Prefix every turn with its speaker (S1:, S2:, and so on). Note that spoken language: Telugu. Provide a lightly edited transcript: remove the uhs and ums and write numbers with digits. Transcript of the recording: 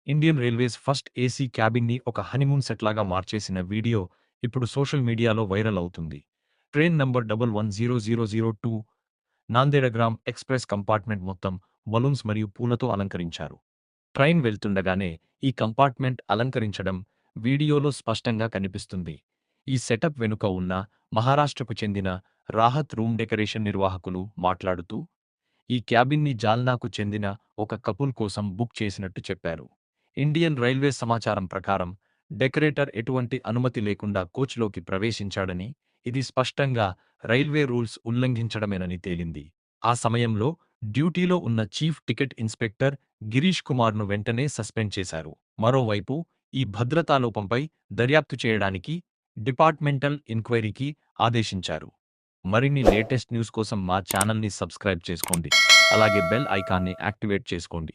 S1: ఇండియన్ రైల్వేస్ ఫస్ట్ ఏసీ క్యాబిన్‌ని ఒక హనీమూన్ సెట్‌లాగా మార్చేసిన వీడియో ఇప్పుడు సోషల్ మీడియాలో వైరల్ అవుతుంది. ట్రైన్ నంబర్ 110002 నాందేడగ్రామ్ ఎక్స్‌ప్రెస్ కంపార్ట్మెంట్ మొత్తం బలూన్స్ మరియు పూలతో అలంకరించారు. ట్రైన్ వెళ్తుండగానే ఈ కంపార్ట్మెంట్ అలంకరించడం వీడియోలో స్పష్టంగా కనిపిస్తుంది. ఈ సెటప్ వెనుక ఉన్న మహారాష్ట్రకు చెందిన రాహత్ రూమ్ డెకరేషన్ నిర్వాహకులు మాట్లాడుతూ, ఈ క్యాబిన్‌ని జాల్నాకు చెందిన ఒక కపుల్ కోసం బుక్ చేసినట్టు చెప్పారు. ఇండియన్ రైల్వేస్ సమాచారం ప్రకారం డెకరేటర్ ఎటువంటి అనుమతి లేకుండా కోచ్‌లోకి ప్రవేశించాడని, ఇది స్పష్టంగా రైల్వే రూల్స్ ఉల్లంఘించడమేనని తేలింది. ఆ సమయంలో డ్యూటీలో ఉన్న చీఫ్ టికెట్ ఇన్స్‌పెక్టర్ గిరీష్ కుమార్‌ను వెంటనే సస్పెండ్ చేశారు. మరోవైపు ఈ భద్రతా లోపంపై దర్యాప్తు చేయడానికి డిపార్ట్‌మెంటల్ ఎంక్వైరీకి ఆదేశించారు. మరిన్ని లేటెస్ట్ న్యూస్ కోసం మా ఛానల్‌ని సబ్స్క్రైబ్ చేసుకోండి. అలాగే బెల్ ఐకాన్‌ని యాక్టివేట్ చేసుకోండి.